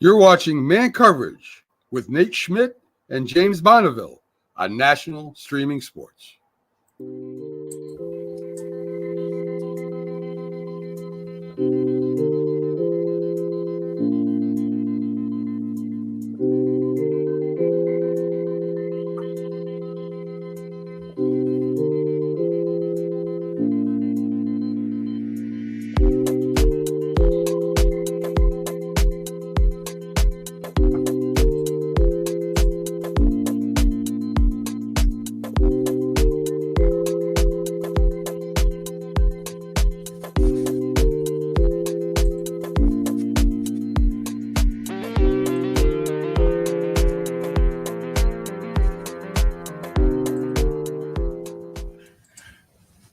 You're watching Man Coverage with Nate Schmidt and James Bonneville on National Streaming Sports.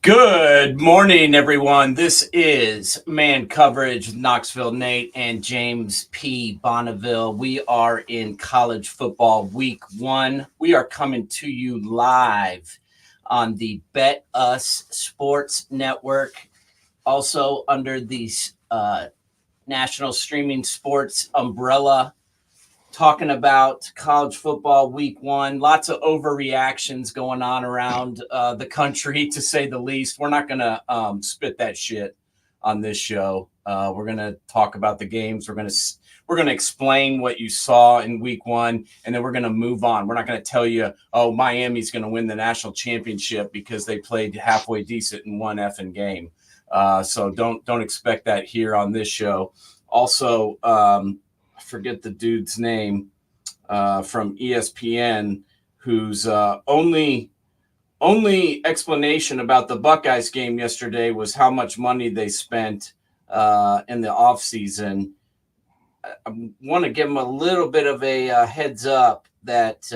Good morning, everyone. This is Man Coverage with Knoxville Nate and James P. Bonneville. We are in college football week 1. We are coming to you live on the Bet Us Sports Network, also under the National Streaming Sports umbrella, talking about college football week 1. Lots of overreactions going on around the country, to say the least. We're not going to spit that shit on this show. We're going to talk about the games. We're going to explain what you saw in week 1, and then we're going to move on. We're not going to tell you, oh, Miami's going to win the national championship because they played halfway decent in one effing game. So don't expect that here on this show. Also, forget the dude's name from ESPN, whose only explanation about the Buckeyes game yesterday was how much money they spent in the offseason. I want to give him a little bit of a heads up that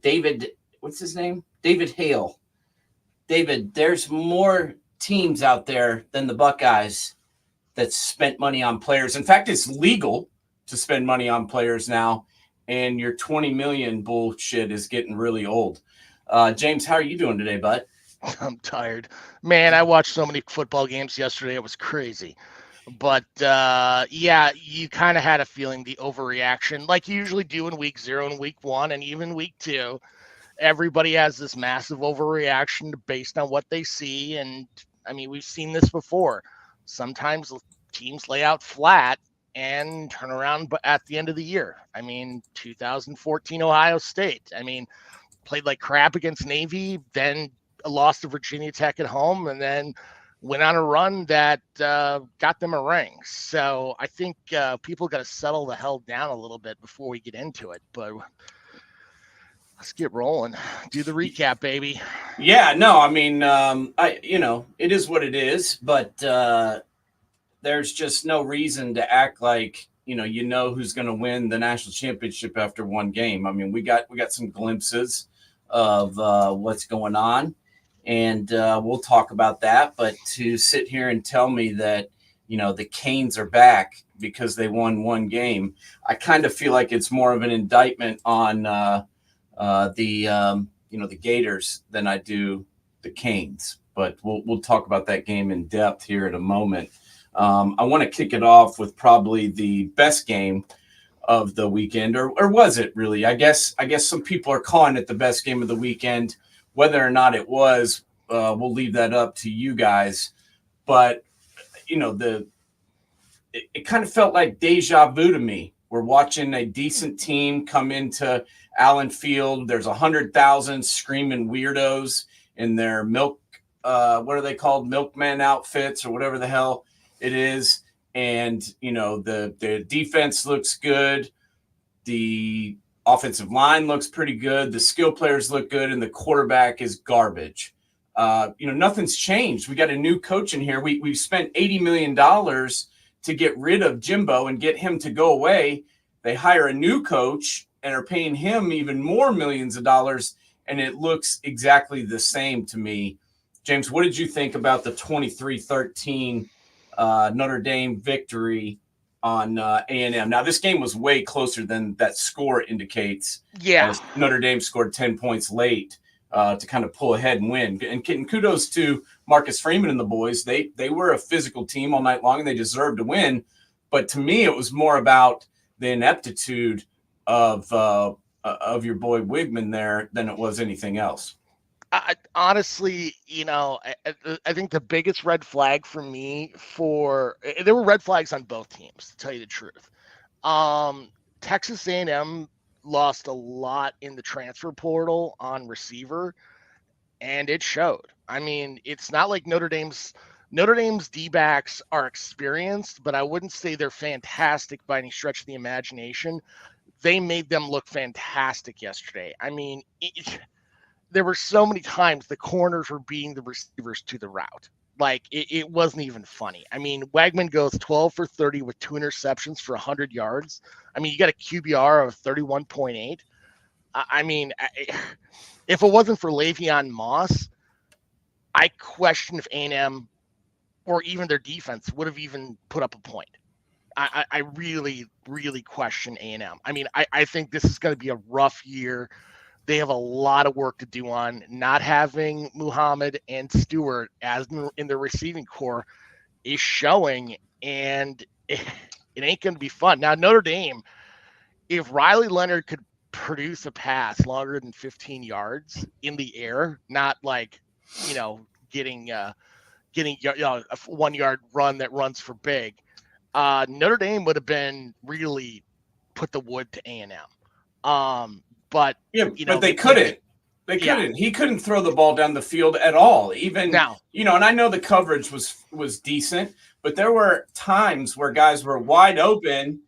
David, what's his name? David Hale. David, there's more teams out there than the Buckeyes that spent money on players. In fact, it's legal to spend money on players now, and your $20 million bullshit is getting really old. James, how are you doing today, bud? I'm tired. Man, I watched so many football games yesterday. It was crazy. But, yeah, you kind of had a feeling the overreaction, like you usually do in week 0 and week 1 and even week 2. Everybody has this massive overreaction based on what they see. And, I mean, we've seen this before. Sometimes teams lay out flat and turn around at the end of the year. I mean, 2014 Ohio State. I mean, played like crap against Navy, then lost to Virginia Tech at home, and then went on a run that got them a ring. So I think people got to settle the hell down a little bit before we get into it. But let's get rolling. Do the recap, baby. Yeah, no, I mean, it is what it is, but there's just no reason to act like, you know who's going to win the national championship after one game. I mean, we got some glimpses of what's going on, and we'll talk about that. But to sit here and tell me that, the Canes are back because they won one game, I kind of feel like it's more of an indictment on the Gators than I do the Canes. But we'll talk about that game in depth here in a moment. I want to kick it off with probably the best game of the weekend, or was it really? I guess some people are calling it the best game of the weekend. Whether or not it was, we'll leave that up to you guys. But it kind of felt like deja vu to me. We're watching a decent team come into Allen Field. There's 100,000 screaming weirdos in their what are they called? Milkman outfits or whatever the hell it is. And, the defense looks good. The offensive line looks pretty good. The skill players look good. And the quarterback is garbage. Nothing's changed. We got a new coach in here. We've spent $80 million to get rid of Jimbo and get him to go away. They hire a new coach and are paying him even more millions of dollars. And it looks exactly the same to me. James, what did you think about the 23-13 Notre Dame victory on A&M? Now, this game was way closer than that score indicates. Yeah. As Notre Dame scored 10 points late to kind of pull ahead and win. And kudos to Marcus Freeman and the boys. They were a physical team all night long, and they deserved to win. But to me, it was more about the ineptitude of your boy Wigman there than it was anything else. Honestly, I think the biggest red flag for me there were red flags on both teams, to tell you the truth. Texas A&M lost a lot in the transfer portal on receiver, and it showed. I mean, it's not like Notre Dame's D-backs are experienced, but I wouldn't say they're fantastic by any stretch of the imagination. They made them look fantastic yesterday. I mean, there were so many times the corners were beating the receivers to the route. Like, it wasn't even funny. I mean, Wagman goes 12 for 30 with 2 interceptions for 100 yards. I mean, you got a QBR of 31.8. I mean, if it wasn't for Le'Veon Moss, I question if A&M or even their defense would have even put up a point. I really, really question A&M. I mean, I think this is going to be a rough year. They have a lot of work to do on. Not having Muhammad and Stewart as in the receiving core is showing, and it ain't going to be fun. Now, Notre Dame, if Riley Leonard could produce a pass longer than 15 yards in the air, not like, getting a 1 yard run that runs for big, Notre Dame would have been really put the wood to A&M. But but they couldn't. They couldn't. He couldn't throw the ball down the field at all. Even now, and I know the coverage was decent, but there were times where guys were wide open,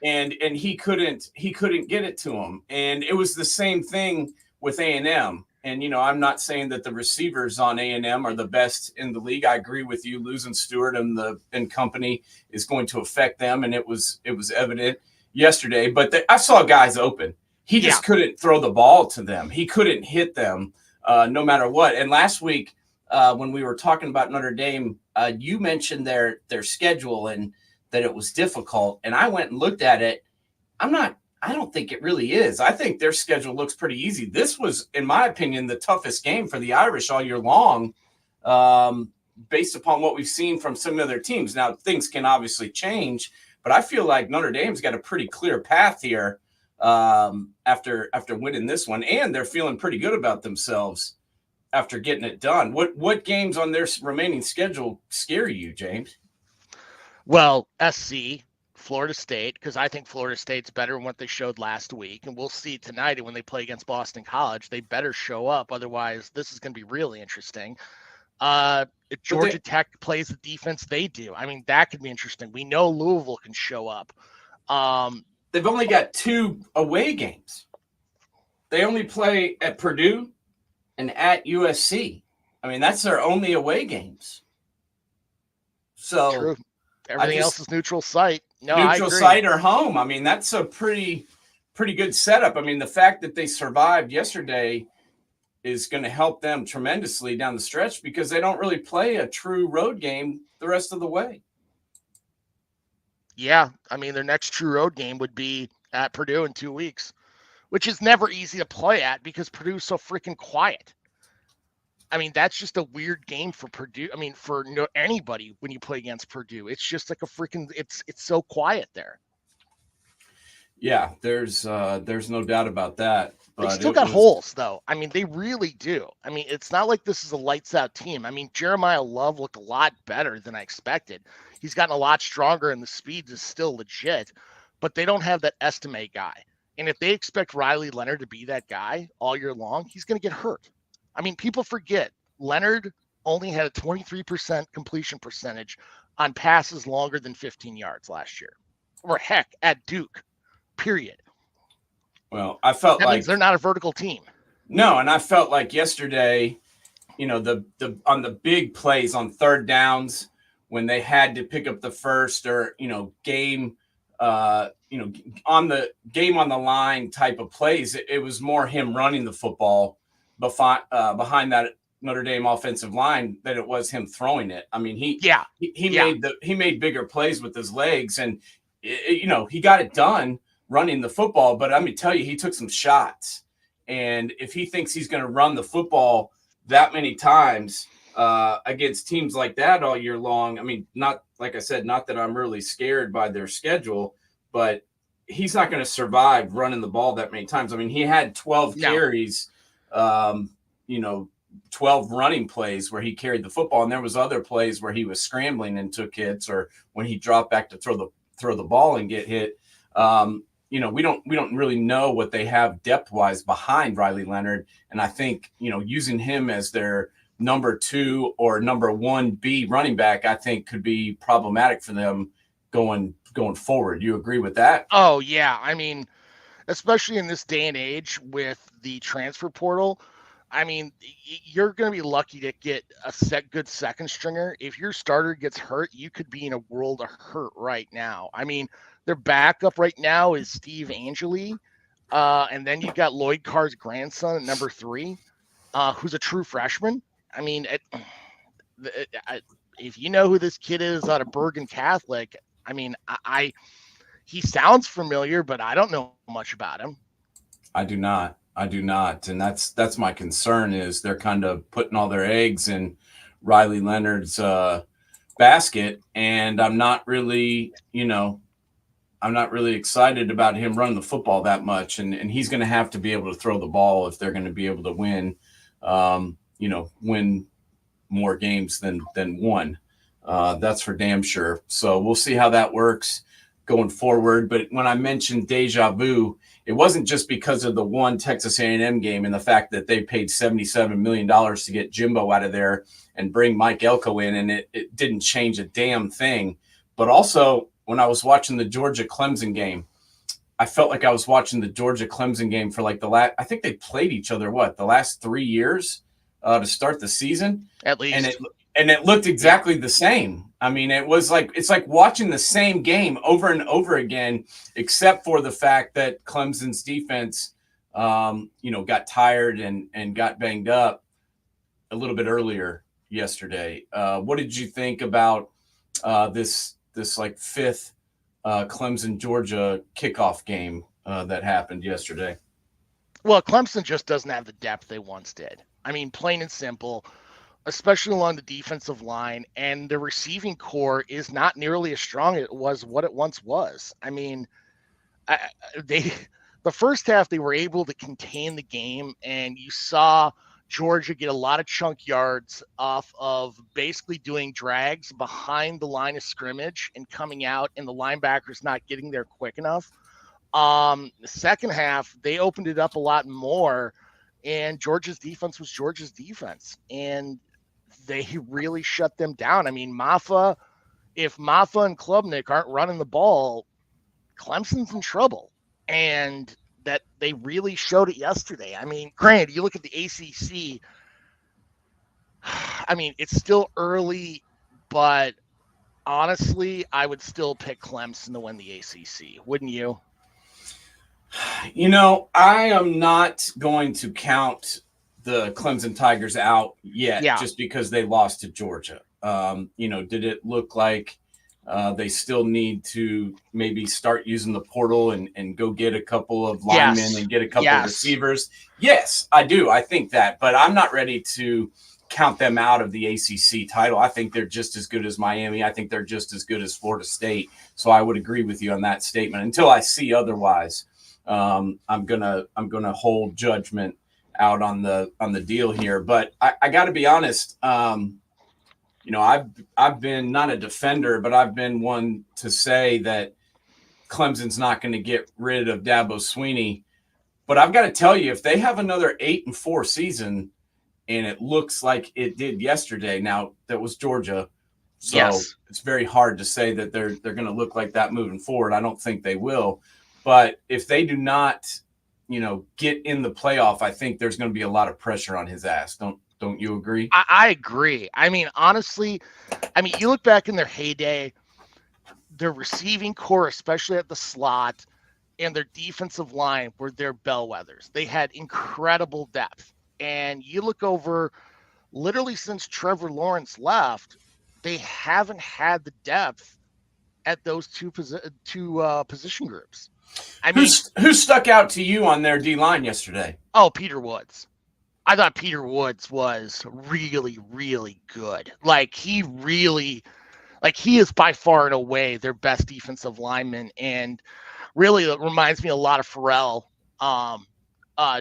and he couldn't get it to them. And it was the same thing with A&M. And I'm not saying that the receivers on A&M are the best in the league. I agree with you. Losing Stewart and company is going to affect them, and it was evident yesterday. But I saw guys open. He just couldn't throw the ball to them. He couldn't hit them no matter what. And last week, when we were talking about Notre Dame, you mentioned their schedule and that it was difficult. And I went and looked at it. I don't think it really is. I think their schedule looks pretty easy. This was, in my opinion, the toughest game for the Irish all year long, based upon what we've seen from some of their teams. Now, things can obviously change, but I feel like Notre Dame's got a pretty clear path here after winning this one, and they're feeling pretty good about themselves after getting it done. What games on their remaining schedule scare you, James? Well, SC, Florida State, because I think Florida State's better than what they showed last week, and we'll see tonight when they play against Boston College. They better show up, otherwise this is going to be really interesting. If Georgia Tech plays the defense they do, I mean, that could be interesting. We know Louisville can show up. They've only got 2 away games. They only play at Purdue and at USC. I mean, that's their only away games. So true. Everything else is neutral site. No, neutral site or home. I mean, that's a pretty good setup. I mean, the fact that they survived yesterday is going to help them tremendously down the stretch because they don't really play a true road game the rest of the way. Yeah, I mean, their next true road game would be at Purdue in 2 weeks, which is never easy to play at because Purdue's so freaking quiet. I mean, that's just a weird game for Purdue. I mean, for anybody when you play against Purdue, it's just like it's so quiet there. Yeah, there's no doubt about that. But they still got holes, though. I mean, they really do. I mean, it's not like this is a lights out team. I mean, Jeremiah Love looked a lot better than I expected. He's gotten a lot stronger, and the speed is still legit. But they don't have that Estime guy. And if they expect Riley Leonard to be that guy all year long, he's going to get hurt. I mean, people forget Leonard only had a 23% completion percentage on passes longer than 15 yards last year. Or heck, at Duke, period. Well, I felt that means they're not a vertical team. No, and I felt like yesterday, the on the big plays on third downs when they had to pick up the first or game on the game on the line type of plays, it was more him running the football behind that Notre Dame offensive line than it was him throwing it. I mean, he made bigger plays with his legs, and he got it done running the football. But let me tell you, he took some shots, and if he thinks he's going to run the football that many times against teams like that all year long, I mean, not like I said, not that I'm really scared by their schedule, but he's not going to survive running the ball that many times. I mean, he had 12 No. carries, 12 running plays where he carried the football, and there was other plays where he was scrambling and took hits, or when he dropped back to throw the ball and get hit. We don't really know what they have depth wise behind Riley Leonard, and I think using him as their number 2 or number 1B running back, I think could be problematic for them going forward. You agree with that? Oh yeah, I mean, especially in this day and age with the transfer portal, I mean, you're going to be lucky to get a good second stringer. If your starter gets hurt, you could be in a world of hurt right now. I mean, their backup right now is Steve Angeli, and then you've got Lloyd Carr's grandson at number 3, who's a true freshman. I mean, if you know who this kid is out of Bergen Catholic, I mean, he sounds familiar, but I don't know much about him. I do not. And that's my concern, is they're kind of putting all their eggs in Riley Leonard's basket. And I'm not really excited about him running the football that much. And he's going to have to be able to throw the ball if they're going to be able to win, win more games than one. That's for damn sure. So we'll see how that works going forward. But when I mentioned deja vu, it wasn't just because of the one Texas A&M game and the fact that they paid $77 million to get Jimbo out of there and bring Mike Elko in, and it didn't change a damn thing. But also, when I was watching the Georgia-Clemson game, I felt like I was watching the Georgia-Clemson game for like I think they played each other, the last 3 years to start the season? At least. And it looked exactly the same. I mean, it's like watching the same game over and over again, except for the fact that Clemson's defense, got tired and got banged up a little bit earlier yesterday. What did you think about this like 5th Clemson Georgia kickoff game that happened yesterday? Well, Clemson just doesn't have the depth they once did. I mean, plain and simple, especially along the defensive line, and the receiving core is not nearly as strong as it was what it once was. I mean, the first half they were able to contain the game, and you saw Georgia get a lot of chunk yards off of basically doing drags behind the line of scrimmage and coming out, and the linebackers not getting there quick enough. The second half, they opened it up a lot more, and Georgia's defense was Georgia's defense, and they really shut them down. I mean, if Maffa and Klubnik aren't running the ball, Clemson's in trouble, and that they really showed it yesterday. I mean, granted, you look at the ACC, I mean, it's still early, but honestly, I would still pick Clemson to win the ACC. Wouldn't you? I am not going to count the Clemson Tigers out yet, just because they lost to Georgia. Did it look like they still need to maybe start using the portal and go get a couple of linemen and get a couple of receivers? Yes, I do. I think that, but I'm not ready to count them out of the ACC title. I think they're just as good as Miami. I think they're just as good as Florida State. So I would agree with you on that statement. Until I see otherwise, I'm gonna hold judgment out on the deal here. But I got to be honest. I've been not a defender, but I've been one to say that Clemson's not going to get rid of Dabo Swinney. But I've got to tell you, if they have another 8-4 season, and it looks like it did yesterday, now that was Georgia, so it's very hard to say that they're going to look like that moving forward. I don't think they will. But if they do not, get in the playoff, I think there's going to be a lot of pressure on his ass. Don't you agree? I agree. I mean, honestly, you look back in their heyday, their receiving core, especially at the slot, and their defensive line were their bellwethers. They had incredible depth. And you look over, literally since Trevor Lawrence left, they haven't had the depth at those two position groups. I mean, who stuck out to you on their D-line yesterday? Oh, Peter Woods. I thought Peter Woods was really, really good. Like, he really, Like, he is by far and away their best defensive lineman, and really it reminds me a lot of Pharrell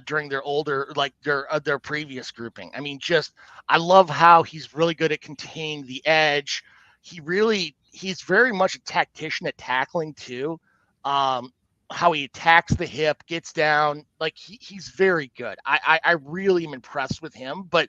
during their previous grouping. I mean, just I love how he's really good at containing the edge. He's very much a tactician at tackling too. How he attacks the hip, gets down, like he's very good. I really am impressed with him, but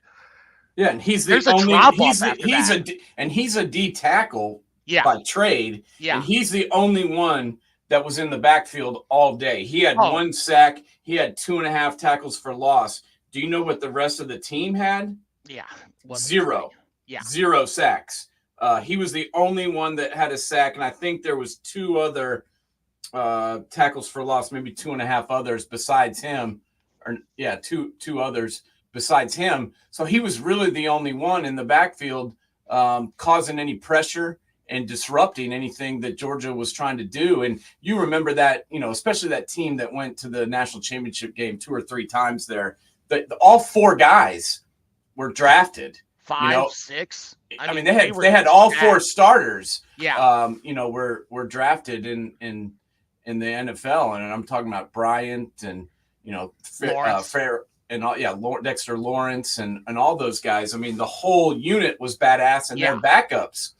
yeah, and he's there's a drop off after that. He's a D tackle by trade. Yeah. And he's the only one that was in the backfield all day. He had 1 sack. He had 2.5 tackles for loss. Do you know what the rest of the team had? Yeah. 0. Yeah. 0 sacks. He was the only one that had a sack, and I think there was 2 other tackles for loss, maybe 2.5 others besides him. Two others besides him. So he was really the only one in the backfield causing any pressure and disrupting anything that Georgia was trying to do. And you remember that, especially that team that went to the national championship game 2 or 3 times there, all 4 guys were drafted. 5, 6. I mean, they had all 4 starters. Yeah. Were drafted in the NFL, and I'm talking about Bryant and Fair and all, Dexter Lawrence and all those guys. I mean, the whole unit was badass, and their backups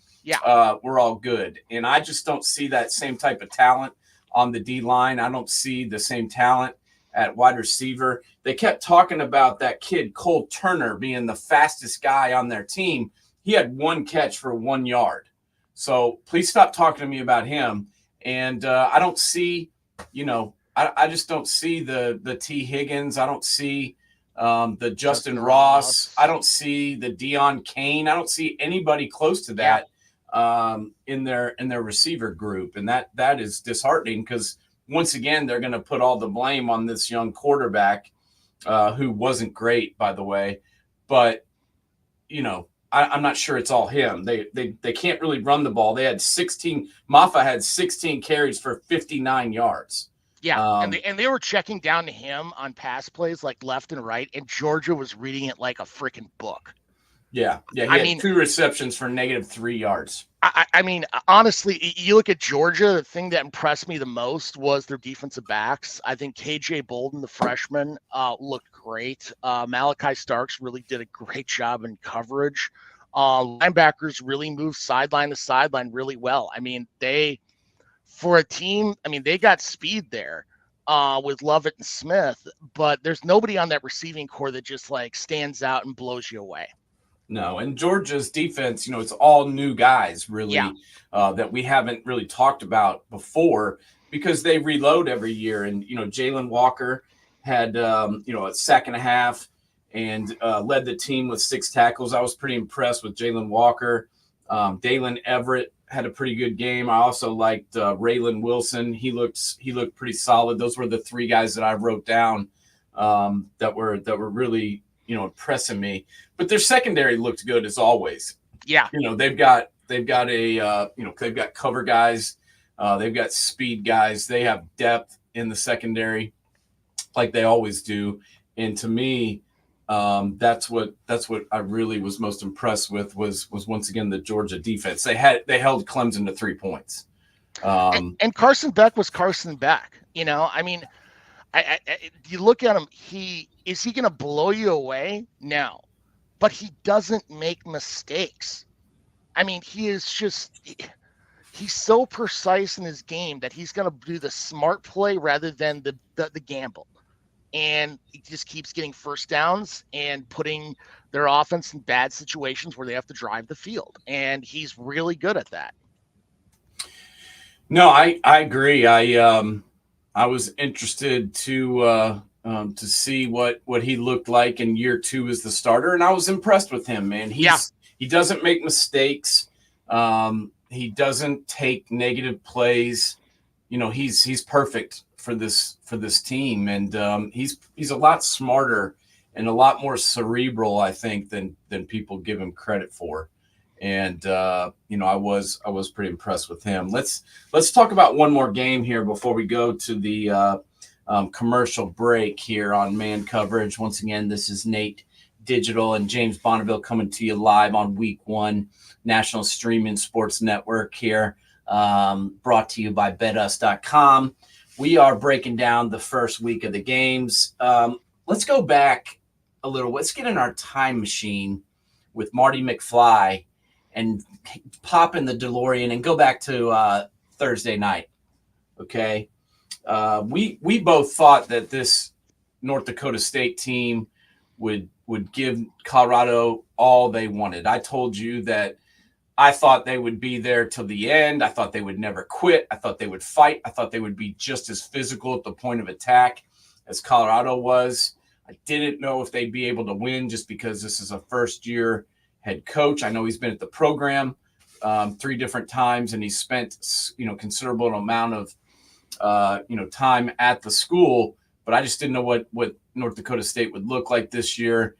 were all good. And I just don't see that same type of talent on the D line. I don't see the same talent at wide receiver. They kept talking about that kid Cole Turner being the fastest guy on their team. He had 1 catch for 1 yard. So please stop talking to me about him. And I don't see, I just don't see the T. Higgins. I don't see the Justin Ross. I don't see the Deion Kane. I don't see anybody close to that in their receiver group. And that is disheartening, because once again, they're going to put all the blame on this young quarterback who wasn't great, by the way. But, I'm not sure it's all him. They can't really run the ball. They had 16. Maffa had 16 carries for 59 yards. Yeah, and they were checking down to him on pass plays like left and right, and Georgia was reading it like a freaking book. Yeah. He had 2 receptions for -3 yards. I mean, honestly, you look at Georgia, the thing that impressed me the most was their defensive backs. I think KJ Bolden, the freshman, looked great. Malachi Starks really did a great job in coverage. Linebackers really moved sideline to sideline really well. I mean, for a team, they got speed there with Lovett and Smith, but there's nobody on that receiving core that just like stands out and blows you away. No, and Georgia's defense, it's all new guys really that we haven't really talked about before, because they reload every year. And, Jalen Walker had, a sack and a half and led the team with 6 tackles. I was pretty impressed with Jalen Walker. Dalen Everett had a pretty good game. I also liked Raylan Wilson. He looked pretty solid. Those were the 3 guys that I wrote down that were really, impressing me. But their secondary looked good as always. Yeah. They've got they've got cover guys. They've got speed guys. They have depth in the secondary like they always do. And to me, that's what I really was most impressed with was once again the Georgia defense. They held Clemson to 3 points. And Carson Beck was Carson Beck. You look at him. Is he going to blow you away? No, but he doesn't make mistakes. He's so precise in his game that he's going to do the smart play rather than the gamble. And he just keeps getting first downs and putting their offense in bad situations where they have to drive the field. And he's really good at that. No, I agree. I was interested to see what he looked like in year 2 as the starter, and I was impressed with him, man. He doesn't make mistakes. He doesn't take negative plays. He's perfect for this team, and he's a lot smarter and a lot more cerebral, I think, than people give him credit for. And I was pretty impressed with him. Let's talk about one more game here before we go to the commercial break here on Man Coverage. Once again, this is Nate Digital and James Bonneville coming to you live on week 1, National Streaming Sports Network here, brought to you by BetUs.com. We are breaking down the first week of the games. Let's go back a little. Let's get in our time machine with Marty McFly and pop in the DeLorean and go back to Thursday night. Okay. We both thought that this North Dakota State team would give Colorado all they wanted. I told you that I thought they would be there till the end. I thought they would never quit. I thought they would fight. I thought they would be just as physical at the point of attack as Colorado was. I didn't know if they'd be able to win just because this is a first-year head coach. I know he's been at the program 3 different times, and he's spent considerable amount of time at the school. But I just didn't know what North Dakota State would look like this year.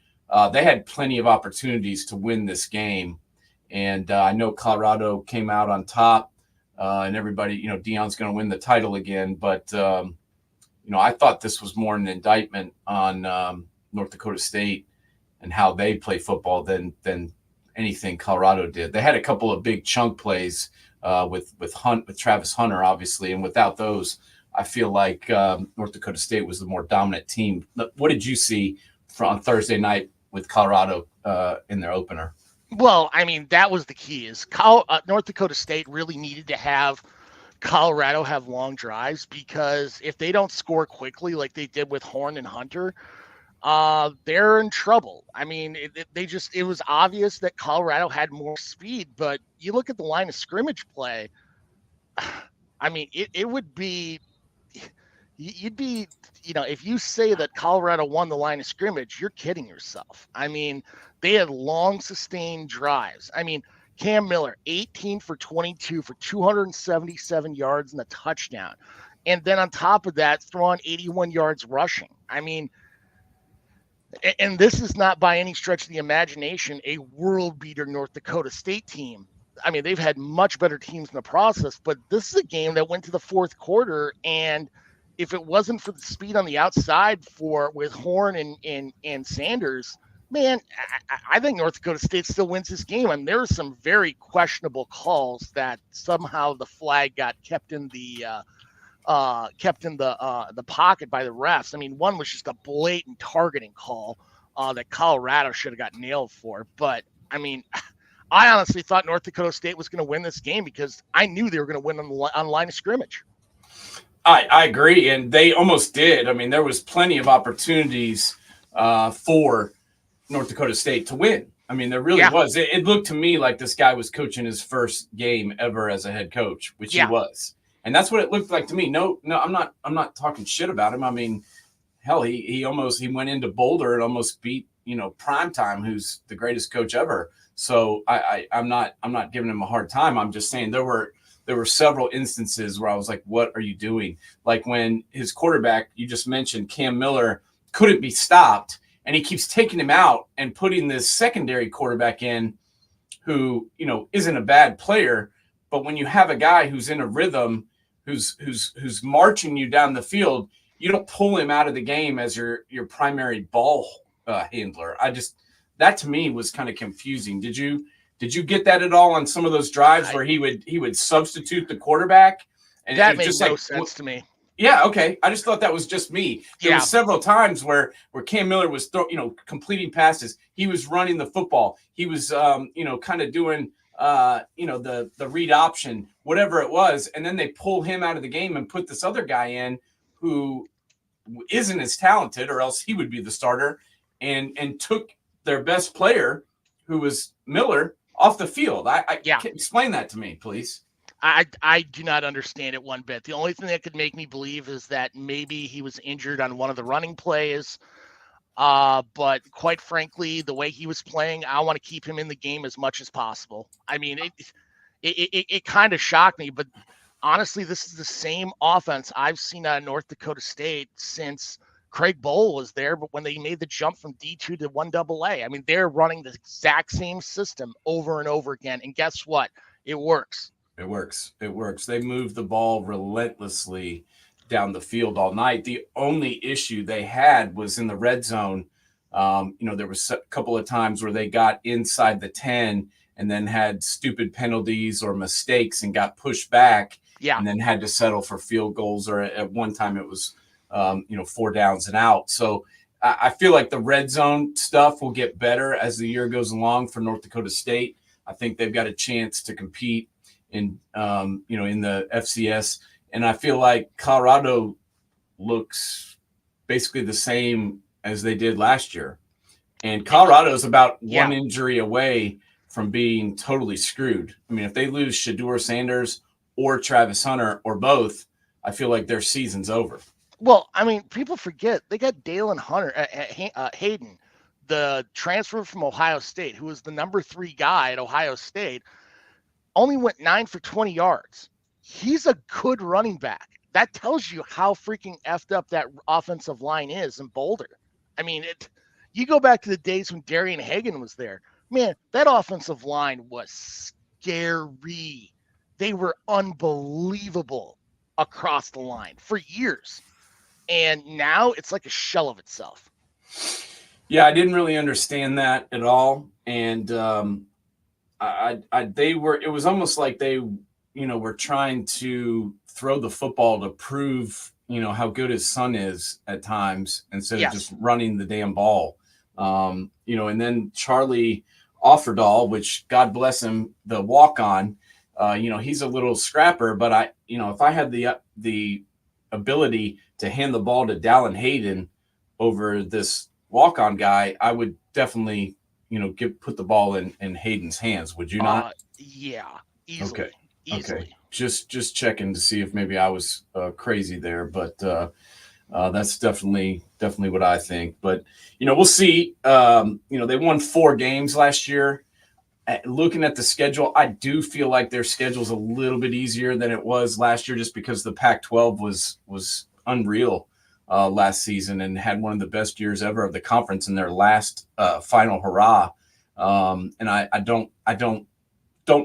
They had plenty of opportunities to win this game, and I know Colorado came out on top, and everybody, Deion's going to win the title again, but. I thought this was more an indictment on North Dakota State and how they play football than anything Colorado did. They had a couple of big chunk plays with Travis Hunter, obviously, and without those, I feel like North Dakota State was the more dominant team. What did you see on Thursday night with Colorado in their opener? Well, I mean, that was the key. Is North Dakota State really needed to have Colorado have long drives, because if they don't score quickly like they did with Horn and Hunter, they're in trouble. I mean, it was obvious that Colorado had more speed, but you look at the line of scrimmage play. I mean, it would be, you'd be, if you say that Colorado won the line of scrimmage, you're kidding yourself. I mean, they had long sustained drives. I mean, Cam Miller, 18 for 22 for 277 yards and a touchdown. And then on top of that, throwing 81 yards rushing. I mean, and this is not by any stretch of the imagination a world beater North Dakota State team. I mean, they've had much better teams in the process, but this is a game that went to the fourth quarter. And if it wasn't for the speed on the outside with Horn and Sanders, man, I think North Dakota State still wins this game. And there are some very questionable calls that somehow the flag got kept in the pocket by the refs. I mean, one was just a blatant targeting call that Colorado should have got nailed for. But I mean, I honestly thought North Dakota State was going to win this game because I knew they were going to win on line of scrimmage. I agree, and they almost did. I mean, there was plenty of opportunities for North Dakota State to win. I mean, there really was. It looked to me like this guy was coaching his first game ever as a head coach, which he was. And that's what it looked like to me. No, I'm not talking shit about him. I mean, hell, he went into Boulder and almost beat, Primetime, who's the greatest coach ever. So I'm not giving him a hard time. I'm just saying there were several instances where I was like, what are you doing? Like when his quarterback, you just mentioned, Cam Miller, couldn't be stopped. And he keeps taking him out and putting this secondary quarterback in who, isn't a bad player. But when you have a guy who's in a rhythm, who's marching you down the field, you don't pull him out of the game as your primary ball handler. That to me was kind of confusing. Did you get that at all on some of those drives where he would substitute the quarterback? And that made no sense to me. Yeah, okay. I just thought that was just me. There was several times where Cam Miller was completing passes. He was running the football. He was kind of doing the read option, whatever it was, and then they pull him out of the game and put this other guy in who isn't as talented, or else he would be the starter, and took their best player, who was Miller, off the field. Explain that to me, please. I do not understand it one bit. The only thing that could make me believe is that maybe he was injured on one of the running plays. But quite frankly, the way he was playing, I want to keep him in the game as much as possible. I mean, it kind of shocked me, but honestly, this is the same offense I've seen out of North Dakota State since Craig Bowl was there, but when they made the jump from D2 to 1AA, I mean, they're running the exact same system over and over again. And guess what? It works. It works. They move the ball relentlessly down the field all night. The only issue they had was in the red zone. There was a couple of times where they got inside the 10 and then had stupid penalties or mistakes and got pushed back and then had to settle for field goals. Or at one time it was, 4 downs and out. So I feel like the red zone stuff will get better as the year goes along for North Dakota State. I think they've got a chance to compete in the FCS. And I feel like Colorado looks basically the same as they did last year. And Colorado is about one injury away from being totally screwed. I mean, if they lose Shedeur Sanders or Travis Hunter or both, I feel like their season's over. Well, I mean, people forget they got Dalen Hunter, Hayden, the transfer from Ohio State, who was the number 3 guy at Ohio State, only went 9 for 20 yards. He's a good running back. That tells you how freaking effed up that offensive line is in Boulder. I mean, you go back to the days when Darian Hagan was there. Man, that offensive line was scary. They were unbelievable across the line for years. And now it's like a shell of itself. Yeah, I didn't really understand that at all. And it was almost like they, were trying to throw the football to prove, how good his son is at times instead of just running the damn ball. And then Charlie Offerdahl, which God bless him, the walk-on, he's a little scrapper, but if I had the ability to hand the ball to Dallin Hayden over this walk-on guy, I would definitely, put the ball in Hayden's hands. Would you not? Yeah, easily. Okay. Easily. Okay. Just checking to see if maybe I was crazy there, but that's definitely what I think. But we'll see. They won 4 games last year. Looking at the schedule, I do feel like their schedule's a little bit easier than it was last year, just because the Pac-12 was unreal last season and had one of the best years ever of the conference in their last final hurrah. And I don't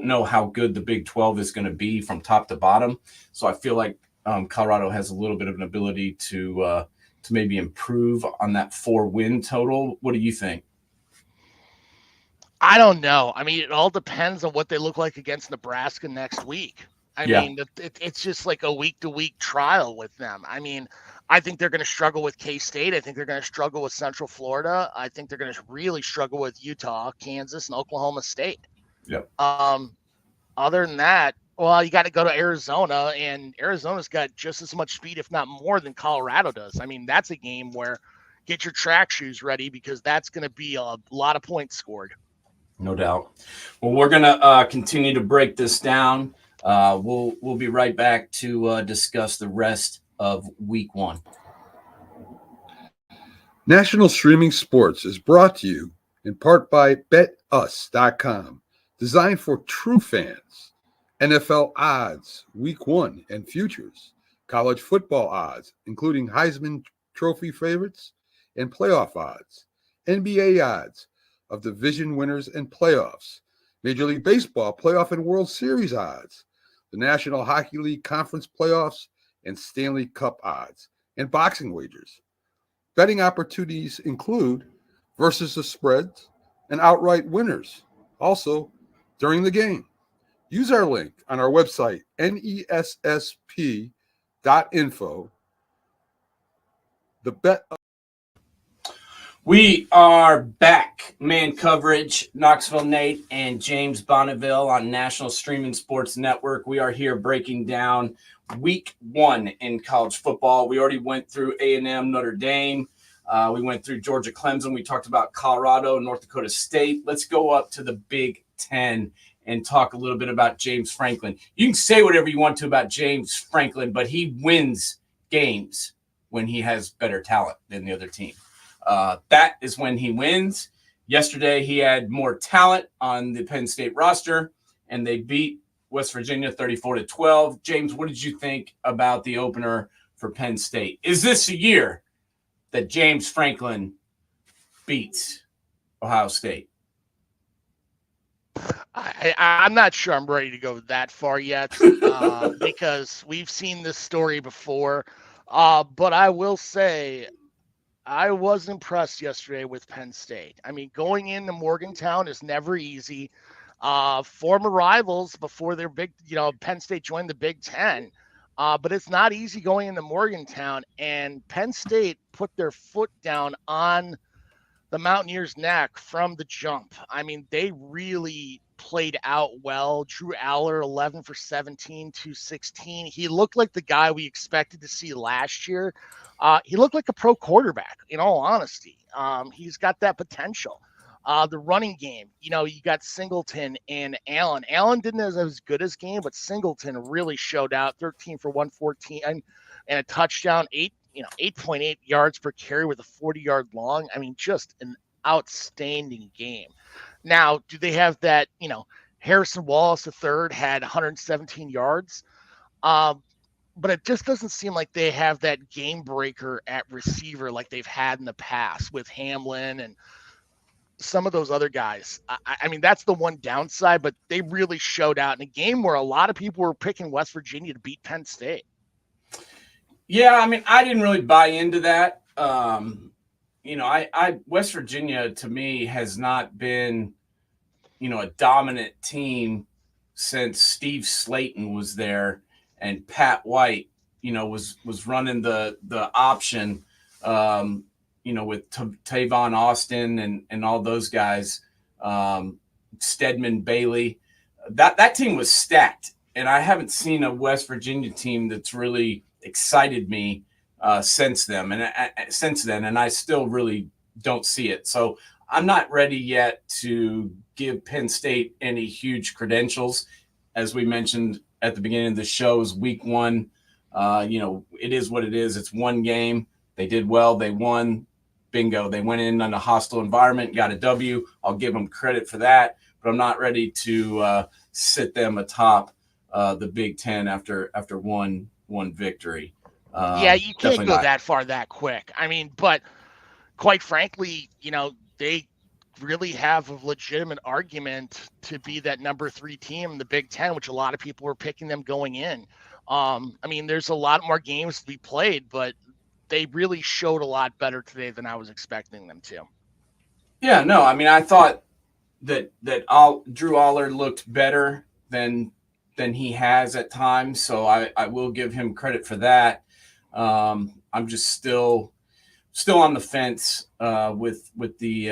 know how good the Big 12 is going to be from top to bottom. So I feel like Colorado has a little bit of an ability to maybe improve on that 4-win total. What do you think? I don't know. I mean, it all depends on what they look like against Nebraska next week. I mean, it's just like a week-to-week trial with them. I mean, I think they're going to struggle with K-State. I think they're going to struggle with Central Florida. I think they're going to really struggle with Utah, Kansas, and Oklahoma State. Yep. Other than that, well, you got to go to Arizona, and Arizona's got just as much speed, if not more, than Colorado does. I mean, that's a game where get your track shoes ready, because that's going to be a lot of points scored. No doubt. Well, we're going to continue to break this down. We'll be right back to discuss the rest of week 1. National Streaming Sports is brought to you in part by BetUs.com, designed for true fans. NFL odds, week 1 and futures, college football odds, including Heisman Trophy favorites and playoff odds, NBA odds of division winners and playoffs, Major League Baseball playoff and World Series odds, the National Hockey League Conference playoffs and Stanley Cup odds, and boxing wagers. Betting opportunities include versus the spreads and outright winners, also during the game. Use our link on our website, nessp.info. The bet. We are back. Man coverage, Knoxville Nate and James Bonneville on National Streaming Sports Network. We are here breaking down week 1 in college football. We already went through A&M, Notre Dame. We went through Georgia, Clemson. We talked about Colorado, North Dakota State. Let's go up to the Big 10 and talk a little bit about James Franklin. You can say whatever you want to about James Franklin, but he wins games when he has better talent than the other team. That is when he wins. Yesterday, he had more talent on the Penn State roster, and they beat West Virginia 34-12. James, what did you think about the opener for Penn State? Is this a year that James Franklin beats Ohio State? I'm not sure I'm ready to go that far yet because we've seen this story before. But I will say I was impressed yesterday with Penn State. I mean, going into Morgantown is never easy. Former rivals before their big, Penn State joined the Big Ten. But it's not easy going into Morgantown, and Penn State put their foot down on the Mountaineers' neck from the jump. I mean, they really played out well. Drew Aller, 11 for 17, 216. He looked like the guy we expected to see last year. He looked like a pro quarterback, in all honesty. He's got that potential. The running game, you got Singleton and Allen. Allen didn't have as good as game, but Singleton really showed out. 13 for 114 and a touchdown, 8.8 yards per carry with a 40-yard long. I mean, just an outstanding game. Now, do they have that, Harrison Wallace III had 117 yards. But it just doesn't seem like they have that game breaker at receiver like they've had in the past with Hamlin and some of those other guys. I mean, that's the one downside, but they really showed out in a game where a lot of people were picking West Virginia to beat Penn State. Yeah, I mean, I didn't really buy into that. West Virginia to me has not been, a dominant team since Steve Slayton was there and Pat White, was running the option, with Tavon Austin and all those guys, Stedman Bailey. That team was stacked, and I haven't seen a West Virginia team that's really excited me since then, and I still really don't see it. So I'm not ready yet to give Penn State any huge credentials. As we mentioned at the beginning of the show, is week one. It is what it is. It's one game. They did well. They won. Bingo. They went in a hostile environment, got a W. I'll give them credit for that, but I'm not ready to sit them atop the Big Ten after one victory. You can't go that far that quick. I mean, but quite frankly, they really have a legitimate argument to be that number 3 team in the Big Ten, which a lot of people were picking them going in. I mean, there's a lot more games to be played, but they really showed a lot better today than I was expecting them to. Yeah, no, I mean, I thought that Drew Aller looked better than he has at times, so I will give him credit for that. I'm just still on the fence with the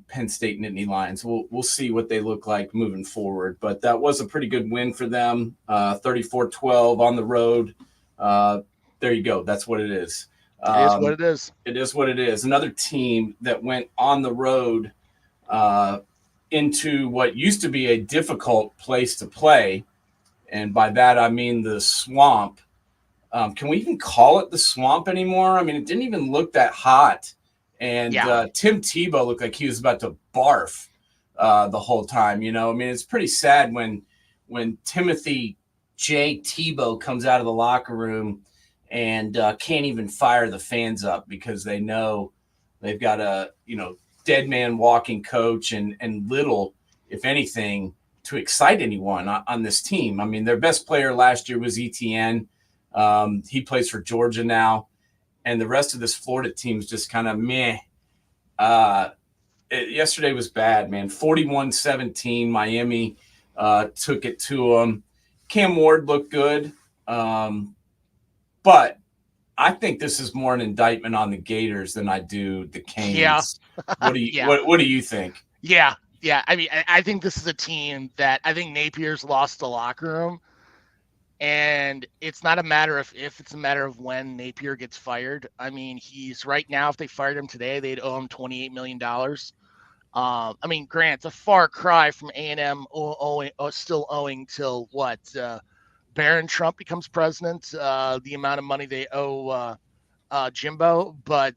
Penn State Nittany Lions. We'll see what they look like moving forward, but that was a pretty good win for them. 34-12 on the road. There you go. That's what it is. It is what it is. It is what it is. Another team that went on the road into what used to be a difficult place to play, and by that I mean the Swamp. Can we even call it the Swamp anymore? I mean, it didn't even look that hot. And Tim Tebow looked like he was about to barf the whole time. I mean, it's pretty sad when Timothy J. Tebow comes out of the locker room and can't even fire the fans up because they know they've got a, dead man walking coach and little, if anything, to excite anyone on this team. I mean, their best player last year was Etienne. He plays for Georgia now, and the rest of this Florida team is just kind of meh. Yesterday was bad, man. 41-17, Miami took it to them. Cam Ward looked good, but I think this is more an indictment on the Gators than I do the Canes. Yeah. What do you what do you think? Yeah. I mean, I think this is a team that I think Napier's lost the locker room. And it's not a matter of if, it's a matter of when Napier gets fired. I mean, he's right now, if they fired him today, they'd owe him $28 million. I mean, grant, it's a far cry from A&M still owing till what? Barron Trump becomes president, the amount of money they owe Jimbo. But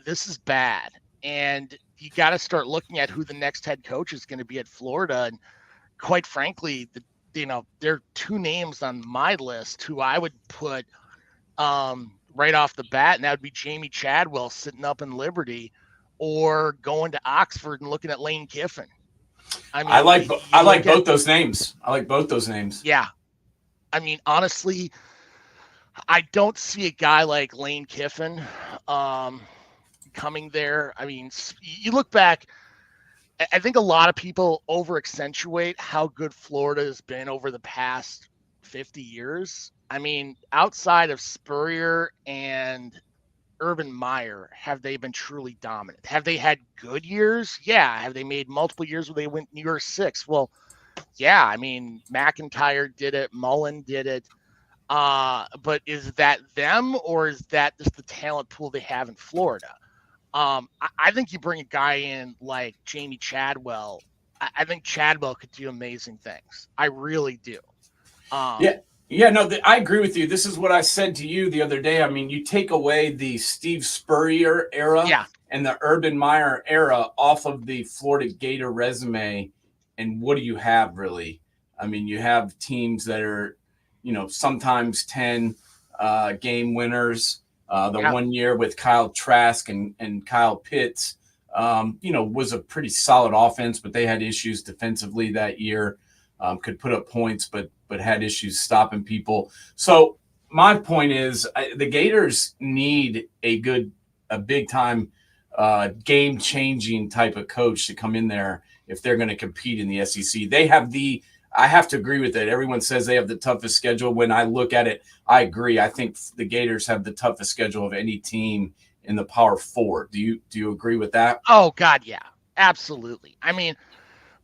this is bad. And you got to start looking at who the next head coach is going to be at Florida. And quite frankly, there are 2 names on my list who I would put right off the bat, and that would be Jamie Chadwell sitting up in Liberty or going to Oxford and looking at Lane Kiffin. I mean, I like both those names. Yeah. I mean, honestly, I don't see a guy like Lane Kiffin coming there. I mean, you look back, I think a lot of people over accentuate how good Florida has been over the past 50 years. I mean, outside of Spurrier and Urban Meyer, have they been truly dominant? Have they had good years? Yeah. Have they made multiple years where they went New Year's Six? Well, yeah. I mean, McIntyre did it. Mullen did it. But is that them, or is that just the talent pool they have in Florida? I think you bring a guy in like Jamie Chadwell. I think Chadwell could do amazing things. I really do. No, I agree with you. This is what I said to you the other day. I mean, you take away the Steve Spurrier era and the Urban Meyer era off of the Florida Gator resume, and what do you have really? I mean, you have teams that are, sometimes 10 game winners. The 1 year with Kyle Trask and Kyle Pitts, was a pretty solid offense, but they had issues defensively that year. Could put up points, but had issues stopping people. So my point is, the Gators need a big time, game changing type of coach to come in there if they're going to compete in the SEC. I have to agree with it. Everyone says they have the toughest schedule. When I look at it, I agree. I think the Gators have the toughest schedule of any team in the Power Four. Do you agree with that? Oh God, yeah, absolutely.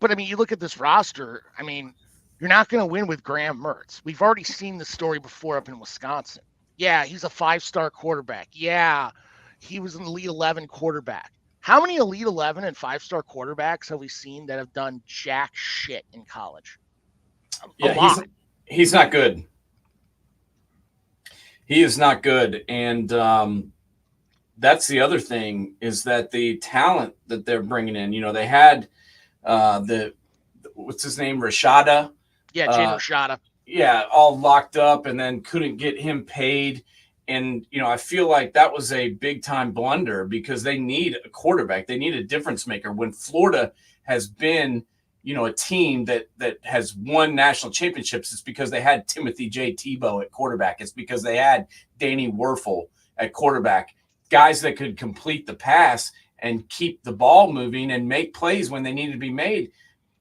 But you look at this roster. I mean, you're not going to win with Graham Mertz. We've already seen the story before up in Wisconsin. Yeah, he's a 5-star quarterback. Yeah, he was an Elite 11 quarterback. How many Elite 11 and 5-star quarterbacks have we seen that have done jack shit in college? Yeah, he's not good. He is not good. And that's the other thing, is that the talent that they're bringing in, they had what's his name? Rashada. Yeah, Jaden Rashada. Yeah, all locked up, and then couldn't get him paid. And, I feel like that was a big time blunder, because they need a quarterback. They need a difference maker. When Florida has been, a team that has won national championships, it's because they had Timothy J. Tebow at quarterback. It's because they had Danny Werfel at quarterback, guys that could complete the pass and keep the ball moving and make plays when they needed to be made.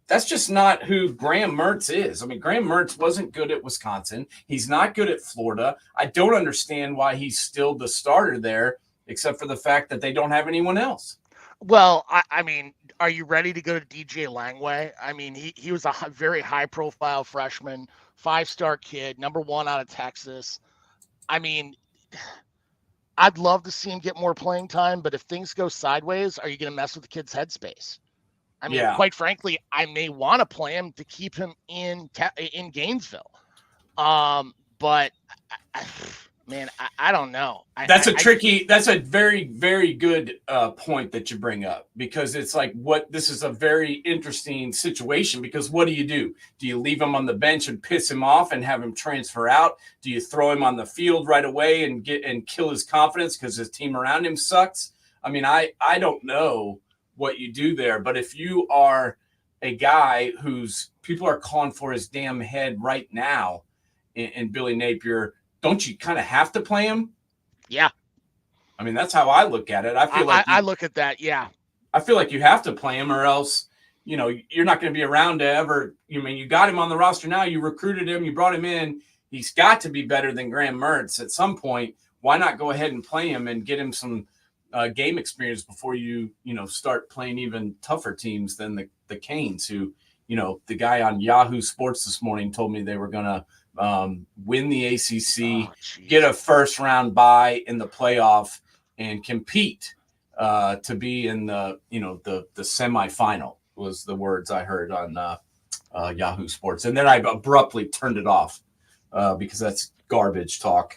That's just not who Graham Mertz is. I mean, Graham Mertz wasn't good at Wisconsin. He's not good at Florida. I don't understand why he's still the starter there, except for the fact that they don't have anyone else. Well, are you ready to go to DJ Langway? I mean, he was a very high-profile freshman, 5-star kid, number 1 out of Texas. I mean, I'd love to see him get more playing time, but if things go sideways, are you going to mess with the kid's headspace? Quite frankly, I may want to play him to keep him in Gainesville. But I don't know. That's a very, very good point that you bring up, because it's like, this is a very interesting situation, because what do? Do you leave him on the bench and piss him off and have him transfer out? Do you throw him on the field right away and kill his confidence because his team around him sucks? I don't know what you do there, but if you are a guy whose people are calling for his damn head right now in Billy Napier, don't you kind of have to play him? Yeah. That's how I look at it. I look at that. Yeah. I feel like you have to play him, or else, you're not going to be around to ever, you got him on the roster now, you recruited him, you brought him in. He's got to be better than Graham Mertz at some point. Why not go ahead and play him and get him some game experience before you start playing even tougher teams than the Canes, who, the guy on Yahoo Sports this morning told me they were going to win the ACC, get a first round bye in the playoff, and compete to be in the semifinal, was the words I heard on Yahoo Sports. And then I abruptly turned it off because that's garbage talk.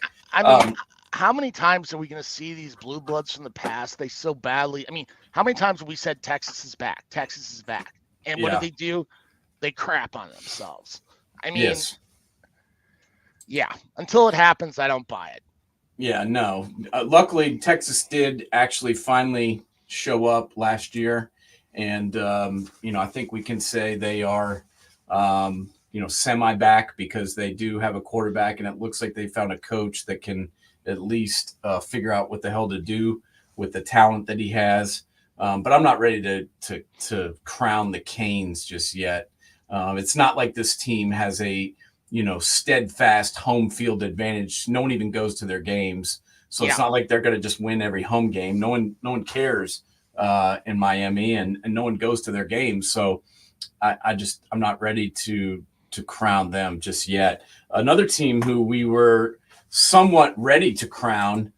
How many times are we going to see these blue bloods from the past? They so badly. How many times have we said Texas is back? Texas is back. And what do? They crap on themselves. Yes. Yeah. Until it happens, I don't buy it. Yeah, no. Luckily, Texas did actually finally show up last year. And, I think we can say they are, semi-back, because they do have a quarterback, and it looks like they found a coach that can at least figure out what the hell to do with the talent that he has. But I'm not ready to crown the Canes just yet. It's not like this team has a steadfast home field advantage. No one even goes to their games, so it's not like they're going to just win every home game. No one cares in Miami, and no one goes to their games. So I'm not ready to crown them just yet. Another team who we were somewhat ready to crown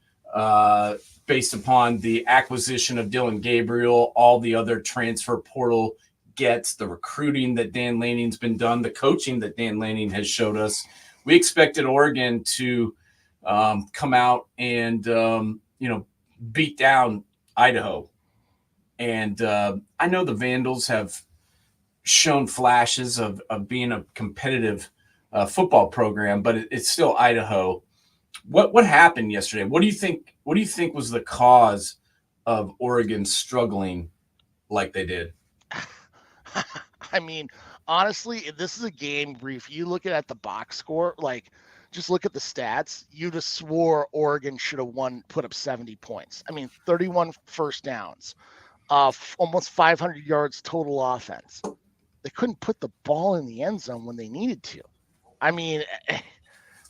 based upon the acquisition of Dillon Gabriel, all the other transfer portal gets, the recruiting that Dan Lanning's been done, the coaching that Dan Lanning has showed us. We expected Oregon to come out and beat down Idaho. And I know the Vandals have shown flashes of being a competitive football program, but it's still Idaho. What happened yesterday? What do you think was the cause of Oregon struggling like they did? I mean, honestly, this is a game where if you look at the box score, like just look at the stats, you just swore Oregon should have put up 70 points. I mean, 31 first downs, almost 500 yards total offense. They couldn't put the ball in the end zone when they needed to. I mean,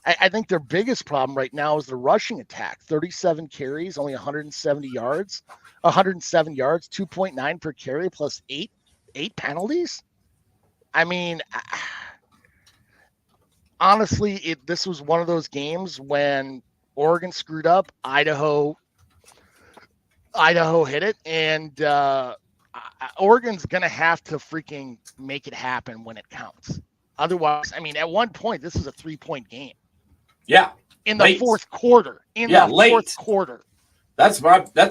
I think their biggest problem right now is the rushing attack. 37 carries, only 107 yards, 2.9 per carry plus eight penalties. I mean, honestly, this was one of those games when Oregon screwed up, Idaho hit it, and Oregon's going to have to freaking make it happen when it counts. Otherwise, I mean, at one point, this is a 3-point game. Yeah. In the fourth quarter. Fourth quarter. That's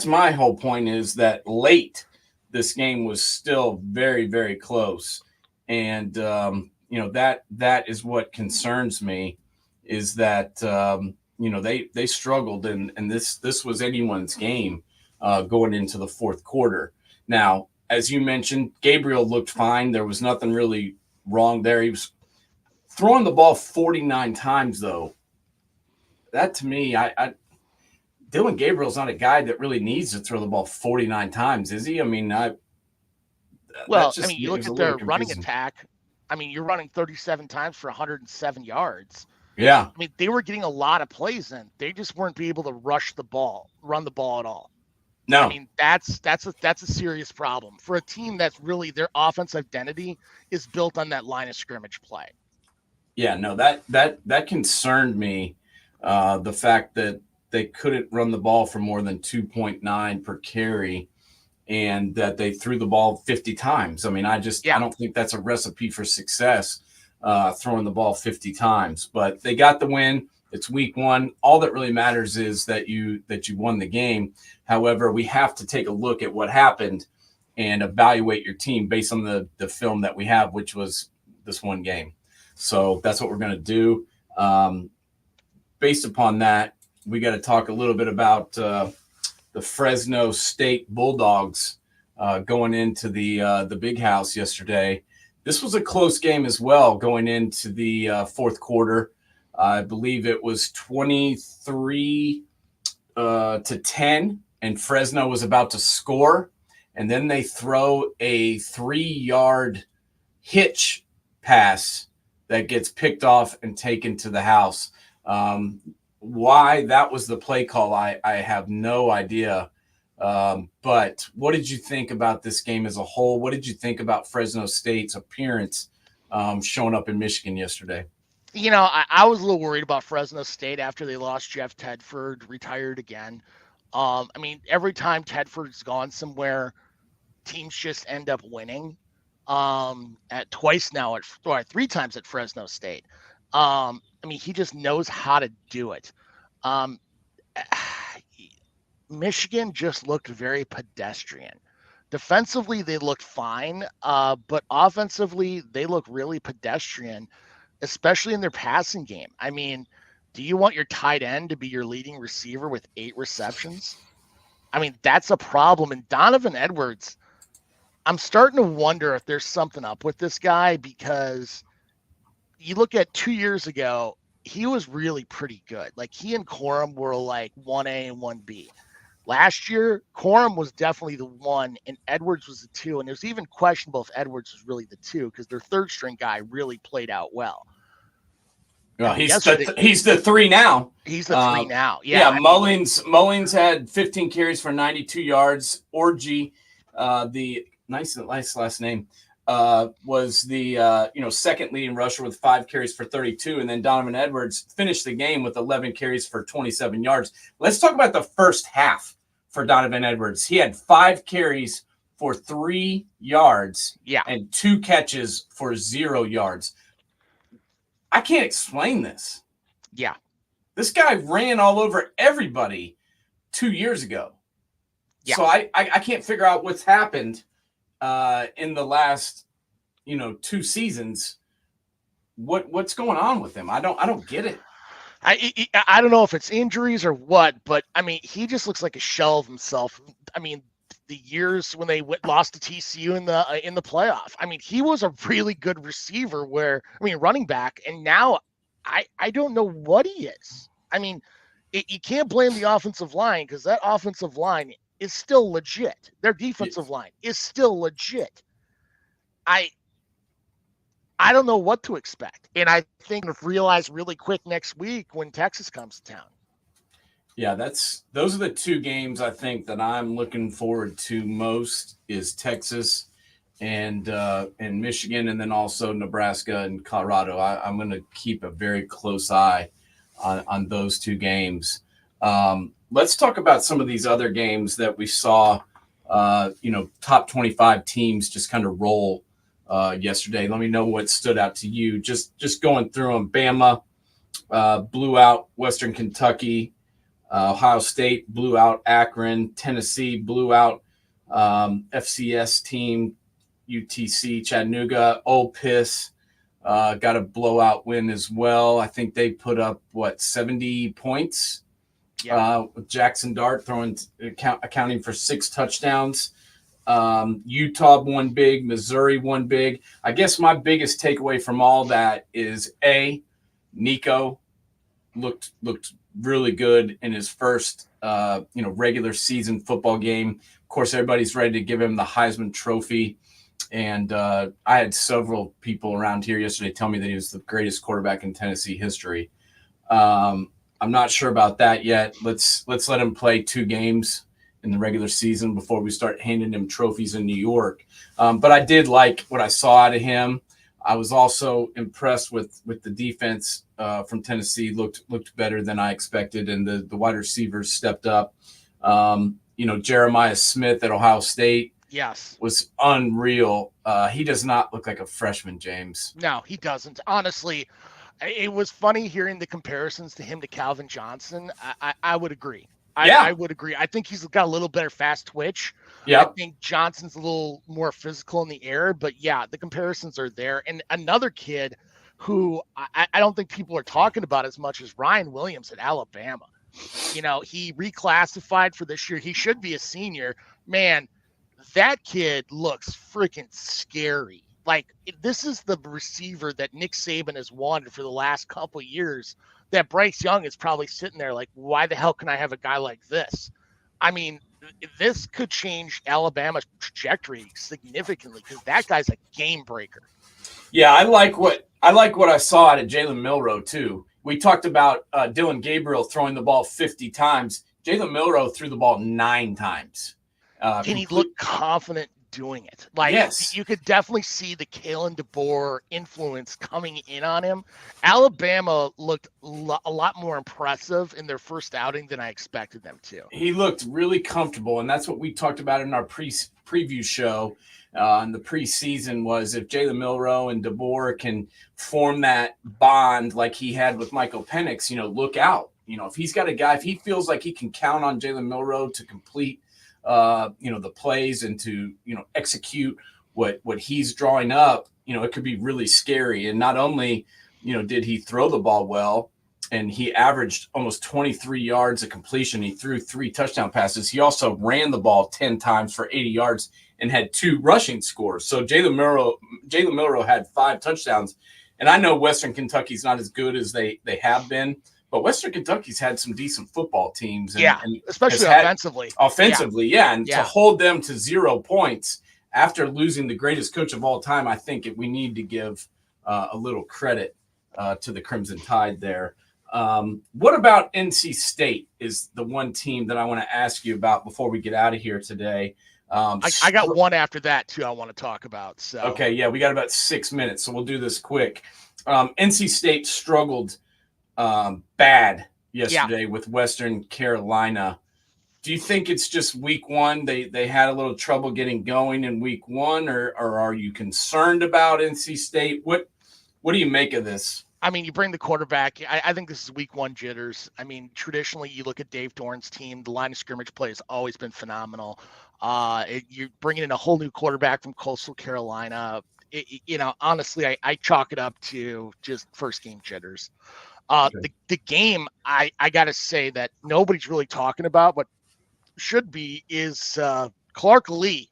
my whole point, is that late this game was still very, very close. And, that is what concerns me, is that, they struggled, and this was anyone's game going into the fourth quarter. Now, as you mentioned, Gabriel looked fine. There was nothing really wrong there. He was throwing the ball 49 times, though. That, to me, Dillon Gabriel's not a guy that really needs to throw the ball 49 times, is he? I mean, you look at their running attack. I mean, you're running 37 times for 107 yards. Yeah. I mean, they were getting a lot of plays in. They just weren't able to run the ball at all. No. I mean, that's a serious problem for a team that's really, their offense identity is built on that line of scrimmage play. Yeah, no, that concerned me. The fact that they couldn't run the ball for more than 2.9 per carry, and that they threw the ball 50 times. I mean, I don't think that's a recipe for success, throwing the ball 50 times. But they got the win. It's week 1. All that really matters is that you won the game. However, we have to take a look at what happened and evaluate your team based on the film that we have, which was this one game. So that's what we're going to do. Based upon that, we got to talk a little bit about the Fresno State Bulldogs going into the Big House yesterday. This was a close game as well going into the fourth quarter. I believe it was 23 to 10, and Fresno was about to score. And then they throw a 3-yard hitch pass that gets picked off and taken to the house. Why that was the play call, I have no idea. But what did you think about this game as a whole? What did you think about Fresno State's appearance showing up in Michigan yesterday? You know, I was a little worried about Fresno State after they lost Jeff Tedford, retired again. I mean, every time Tedford's gone somewhere, teams just end up winning. At 3 times at Fresno State. I mean, he just knows how to do it. Michigan just looked very pedestrian. Defensively, they looked fine, but offensively, they look really pedestrian, especially in their passing game. I mean, do you want your tight end to be your leading receiver with 8 receptions? I mean, that's a problem. And Donovan Edwards, I'm starting to wonder if there's something up with this guy, because you look at 2 years ago, he was really pretty good. Like, he and Corum were like 1A and 1B. Last year, Corum was definitely the 1, and Edwards was the 2. And it was even questionable if Edwards was really the 2 because their third string guy really played out well. Well, he's the 3 now. He's the 3 now. Yeah. Mullins had 15 carries for 92 yards. Orji, the nice last name, was the second leading rusher with 5 carries for 32, and then Donovan Edwards finished the game with 11 carries for 27 yards. Let's talk about the first half for Donovan Edwards. He had 5 carries for 3 yards, and 2 catches for 0 yards. I can't explain this. Yeah. This guy ran all over everybody 2 years ago. Yeah. So I can't figure out what's happened in the last 2 seasons. What's going on with him? I don't get it. I don't know if it's injuries or what, but I mean, he just looks like a shell of himself. I mean, the years when they lost to TCU in the playoff. I mean, he was a really good receiver running back, and now I don't know what he is. I mean, you can't blame the offensive line because that offensive line is still legit. Their defensive line is still legit. I don't know what to expect, and I think we'll realize really quick next week when Texas comes to town. Yeah, those are the 2 games I think that I'm looking forward to most is Texas and Michigan, and then also Nebraska and Colorado. I'm going to keep a very close eye on those 2 games. Let's talk about some of these other games that we saw. Top 25 teams just kind of roll yesterday. Let me know what stood out to you. Just going through them. Bama blew out Western Kentucky. Ohio State blew out Akron. Tennessee blew out FCS team UTC Chattanooga. Ole Miss got a blowout win as well. I think they put up 70 points. With Jackson Dart accounting for 6 touchdowns. Utah won big. Missouri won big. I guess my biggest takeaway from all that is Nico looked really good in his first regular season football game. Of course, everybody's ready to give him the Heisman Trophy. And I had several people around here yesterday tell me that he was the greatest quarterback in Tennessee history. I'm not sure about that yet. Let's let him play 2 games in the regular season before we start handing him trophies in New York. But I did like what I saw out of him. I was also impressed with the defense from Tennessee. Looked better than I expected, and the wide receivers stepped up. Jeremiah Smith at Ohio State. Yes. Was unreal. He does not look like a freshman, James. No, he doesn't. Honestly, it was funny hearing the comparisons to him to Calvin Johnson. I would agree. I would agree. I think he's got a little better fast twitch. Yeah. I think Johnson's a little more physical in the air, but yeah, the comparisons are there. And another kid who I don't think people are talking about as much as Ryan Williams at Alabama. He reclassified for this year. He should be a senior. Man, that kid looks freaking scary. Like, this is the receiver that Nick Saban has wanted for the last couple of years, that Bryce Young is probably sitting there like, why the hell can I have a guy like this? I mean, this could change Alabama's trajectory significantly because that guy's a game breaker. Yeah, I like what I saw out of Jalen Milroe too. We talked about Dylan Gabriel throwing the ball 50 times. Jalen Milroe threw the ball 9 times. And he looked confident doing it. Like, yes. You could definitely see the Kalen DeBoer influence coming in on him. Alabama looked a lot more impressive in their first outing than I expected them to. He looked really comfortable, and that's what we talked about in our preview show in the preseason was if Jalen Milroe and DeBoer can form that bond like he had with Michael Penix, look out. If he's got a guy, if he feels like he can count on Jalen Milroe to complete the plays and to, execute what he's drawing up, it could be really scary. And not only, did he throw the ball well and he averaged almost 23 yards of completion, he threw 3 touchdown passes. He also ran the ball 10 times for 80 yards and had 2 rushing scores. So Jalen Milroe had 5 touchdowns. And I know Western Kentucky's not as good as they have been, but Western Kentucky's had some decent football teams. And, Yeah, and especially has had- offensively. Offensively, yeah. And to Yeah. hold them to 0 points after losing the greatest coach of all time, I think we need to give a little credit to the Crimson Tide there. What about NC State is the one team that I want to ask you about before we get out of here today. I got one after that, too, I want to talk about. So Okay, yeah, we got about 6 minutes, so we'll do this quick. NC State struggled bad yesterday with Western Carolina. Do you think it's just week one? They had a little trouble getting going in week one, or are you concerned about NC State? What do you make of this? I mean, you bring the quarterback. I think this is week one jitters. I mean, traditionally, you look at Dave Dorn's team, the line of scrimmage play has always been phenomenal. You're bringing in a whole new quarterback from Coastal Carolina. Honestly, I chalk it up to just first game jitters. Okay. The game, I got to say that nobody's really talking about, but should be, is Clark Lee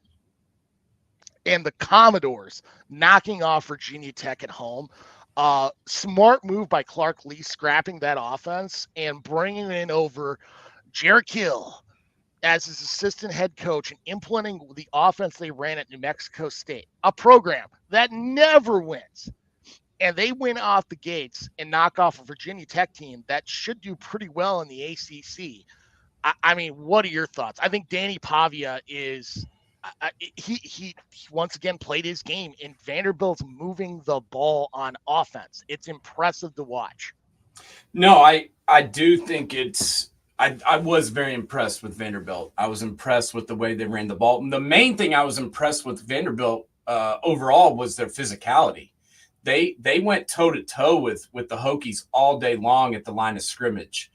and the Commodores knocking off Virginia Tech at home. Smart move by Clark Lee, scrapping that offense and bringing in over Jarrett Hill as his assistant head coach and implementing the offense they ran at New Mexico State, a program that never wins. And they win off the gates and knock off a Virginia Tech team that should do pretty well in the ACC. I mean, what are your thoughts? I think Danny Pavia is he once again played his game, and Vanderbilt's moving the ball on offense. It's impressive to watch. No, I do think I was very impressed with Vanderbilt. I was impressed with the way they ran the ball. And the main thing I was impressed with Vanderbilt overall was their physicality. They went toe-to-toe with the Hokies all day long at the line of scrimmage.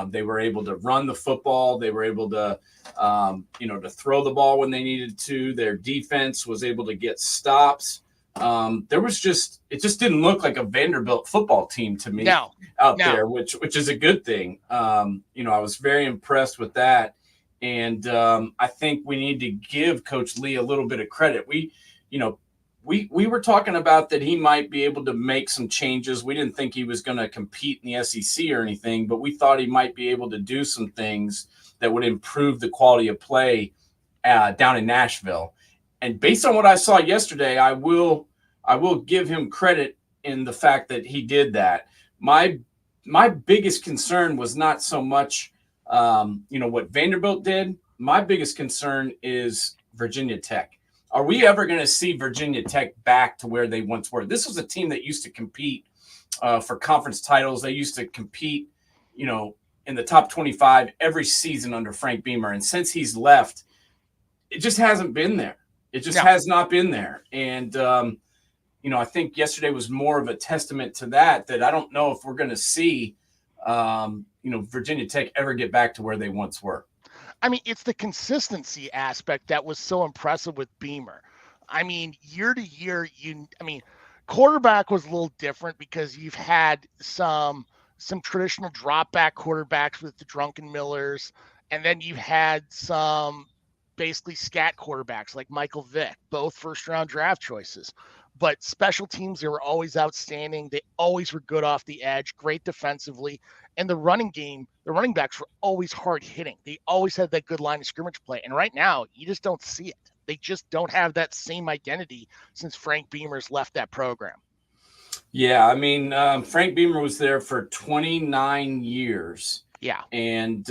They were able to run the football. They were able to, to throw the ball when they needed to. Their defense was able to get stops. It just didn't look like a Vanderbilt football team to me there, which is a good thing. I was very impressed with that. And I think we need to give Coach Lee a little bit of credit. We were talking about that he might be able to make some changes. We didn't think he was going to compete in the SEC or anything, but we thought he might be able to do some things that would improve the quality of play down in Nashville. And based on what I saw yesterday, I will give him credit in the fact that he did that. My biggest concern was not so much, what Vanderbilt did. My biggest concern is Virginia Tech. Are we ever going to see Virginia Tech back to where they once were? This was a team that used to compete for conference titles. They used to compete, in the top 25 every season under Frank Beamer. And since he's left, it just hasn't been there. It just has not been there. And, I think yesterday was more of a testament to that I don't know if we're going to see, Virginia Tech ever get back to where they once were. I mean, it's the consistency aspect that was so impressive with Beamer. I mean, year to year, quarterback was a little different because you've had some traditional drop back quarterbacks with the Drunken Millers, and then you've had some basically scat quarterbacks like Michael Vick, both first round draft choices. But special teams, they were always outstanding. They always were good off the edge, great defensively. And the running game, the running backs were always hard hitting. They always had that good line of scrimmage play. And right now, you just don't see it. They just don't have that same identity since Frank Beamer's left that program. Yeah, I mean, Frank Beamer was there for 29 years. Yeah. And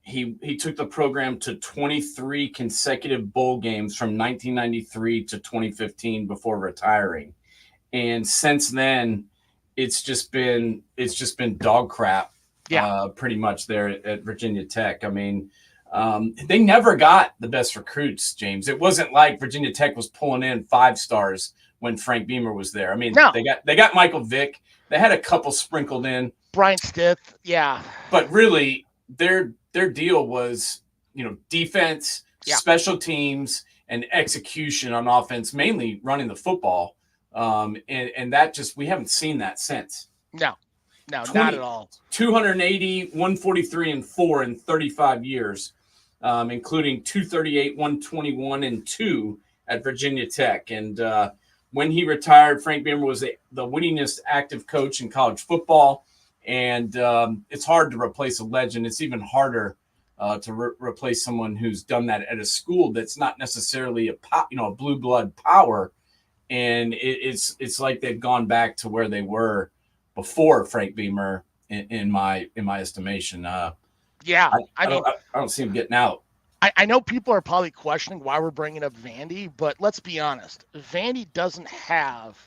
he took the program to 23 consecutive bowl games from 1993 to 2015 before retiring. And since then, it's just been dog crap. Pretty much there at Virginia Tech. I mean, they never got the best recruits, James. It wasn't like Virginia Tech was pulling in 5 stars when Frank Beamer was there. I mean, they got Michael Vick. They had a couple sprinkled in. Brian Stith, yeah. But really, their deal was, defense, special teams, and execution on offense, mainly running the football. And that just, we haven't seen that since. No, not at all. 280, 143, and 4 in 35 years, including 238, 121, and 2 at Virginia Tech. And when he retired, Frank Beamer was the winningest active coach in college football. And it's hard to replace a legend. It's even harder to replace someone who's done that at a school that's not necessarily a blue blood power. And it's like they've gone back to where they were before Frank Beamer, in my estimation. I don't see him getting out. I know people are probably questioning why we're bringing up Vandy, but let's be honest. Vandy doesn't have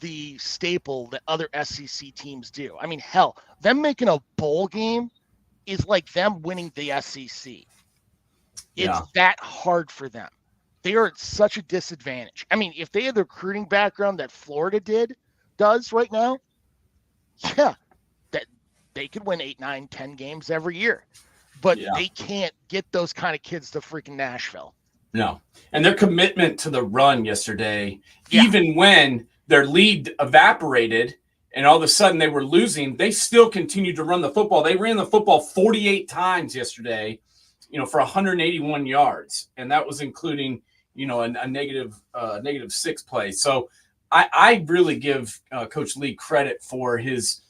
the staple that other SEC teams do. I mean, hell, them making a bowl game is like them winning the SEC. It's that hard for them. They are at such a disadvantage. I mean, if they had the recruiting background that Florida does right now, yeah, that they could win 8, 9, 10 games every year. But they can't get those kind of kids to freaking Nashville. No. And their commitment to the run yesterday, even when their lead evaporated and all of a sudden they were losing, they still continued to run the football. They ran the football 48 times yesterday, for 181 yards. And that was including, a negative 6 play. So I really give Coach Lee credit for his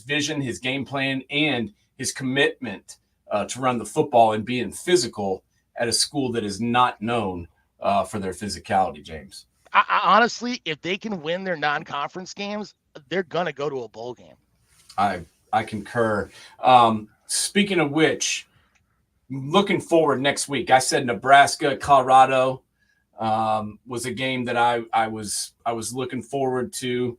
vision, his game plan, and his commitment to run the football and being physical at a school that is not known for their physicality, James. I honestly, if they can win their non-conference games, they're going to go to a bowl game. I concur. Speaking of which, looking forward next week, I said Nebraska, Colorado was a game that I was looking forward to.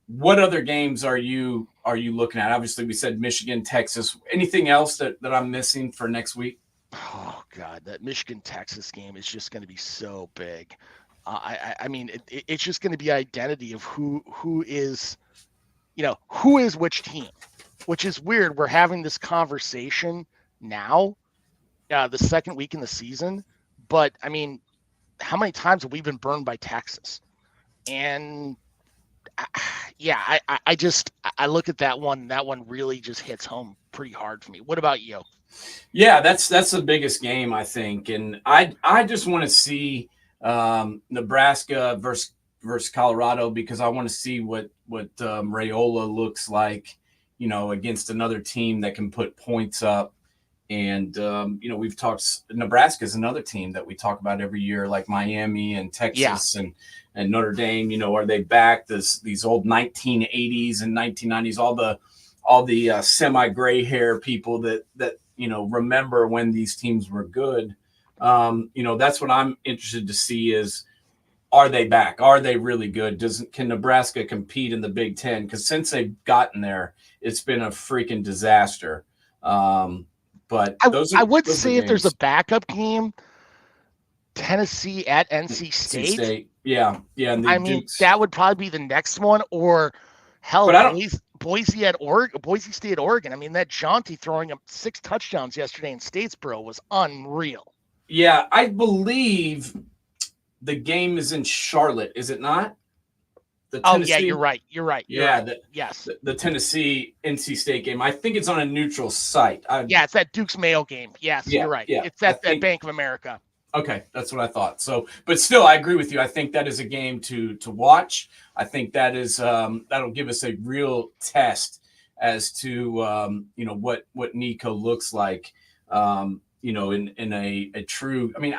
What other games are you looking at? Obviously, we said Michigan, Texas. Anything else that I'm missing for next week? Oh, God, that Michigan-Texas game is just going to be so big. I mean, it's just going to be identity of who is which team, which is weird. We're having this conversation now, the second week in the season. But, I mean, how many times have we been burned by Texas? And I look at that one. That one really just hits home pretty hard for me. What about you? Yeah, that's the biggest game, I think, and I just want to see Nebraska versus Colorado, because I want to see what Raiola looks like, against another team that can put points up. And we've talked. Nebraska is another team that we talk about every year, like Miami and Texas and Notre Dame. Are they back? These old 1980s and 1990s, all the semi-gray hair people that remember when these teams were good. That's what I'm interested to see is, are they back? Are they really good? Can Nebraska compete in the Big Ten? Because since they've gotten there, it's been a freaking disaster. But I would say if there's a backup game, Tennessee at NC State. Yeah. And that would probably be the next one, or hell, Boise at Oregon, Boise State at Oregon. I mean, that Jaunty throwing up 6 touchdowns yesterday in Statesboro was unreal. Yeah, I believe the game is in Charlotte, is it not? You're right. Yes. The Tennessee NC State game. I think it's on a neutral site. It's that Duke's Mayo game. Yes, you're right. Yeah, it's at Bank of America. Okay, that's what I thought. So, but still, I agree with you. I think that is a game to watch. I think that is that'll give us a real test as to what Nico looks like. In a true. I mean,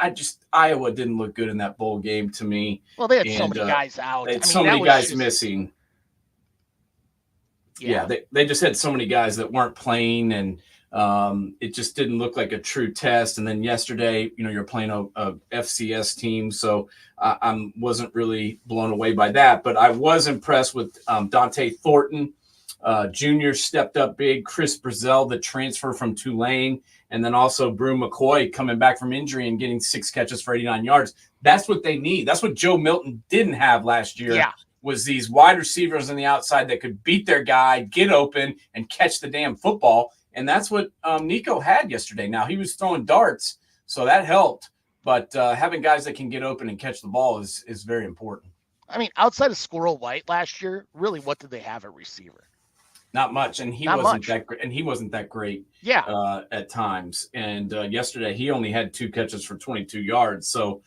Iowa didn't look good in that bowl game to me. Well, they had so many guys out. They had so many guys missing. Yeah, they just had so many guys that weren't playing, and it just didn't look like a true test. And then yesterday, you're playing a FCS team, so I wasn't really blown away by that. But I was impressed with Dante Thornton. Junior stepped up big. Chris Brazell, the transfer from Tulane, and then also Brew McCoy coming back from injury and getting 6 catches for 89 yards. That's what they need. That's what Joe Milton didn't have last year. Yeah. Was these wide receivers on the outside that could beat their guy, get open, and catch the damn football. And that's what Nico had yesterday. Now, he was throwing darts, so that helped. But having guys that can get open and catch the ball is very important. I mean, outside of Squirrel White last year, really, what did they have at receiver? Not much, and he wasn't that great. And he wasn't that great. Yeah. At times. And yesterday, he only had 2 catches for 22 yards. So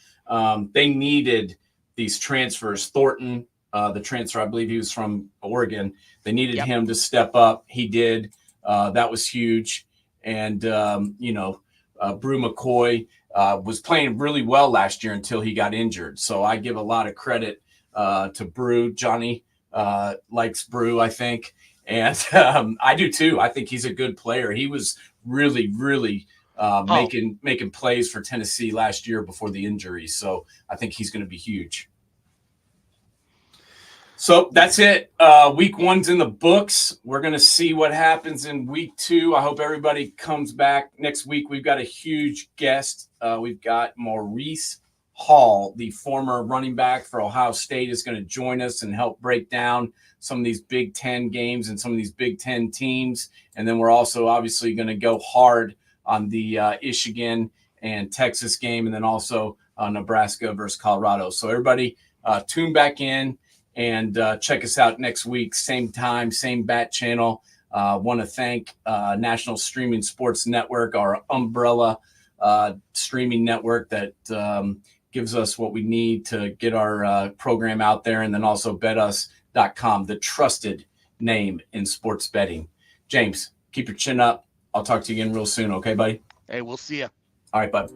they needed these transfers. Thornton, the transfer. I believe he was from Oregon. They needed Yep. him to step up. He did. That was huge. And, Brew McCoy was playing really well last year until he got injured. So I give a lot of credit to Brew. Johnny likes Brew, I think. And I do too. I think he's a good player. He was really, really making plays for Tennessee last year before the injury. So I think he's going to be huge. So that's it. Week 1's in the books. We're going to see what happens in week 2. I hope everybody comes back next week. We've got a huge guest. We've got Maurice Hall, the former running back for Ohio State, is going to join us and help break down some of these Big Ten games and some of these Big Ten teams. And then we're also obviously going to go hard on the Michigan and Texas game, and then also Nebraska versus Colorado. So everybody tune back in and check us out next week, same time, same bat channel. Want to thank National Streaming Sports Network, our umbrella streaming network that gives us what we need to get our program out there, and then also BetUs.com, the trusted name in sports betting. James, keep your chin up. I'll talk to you again real soon. Okay, buddy? Hey, we'll see you. All right, bud.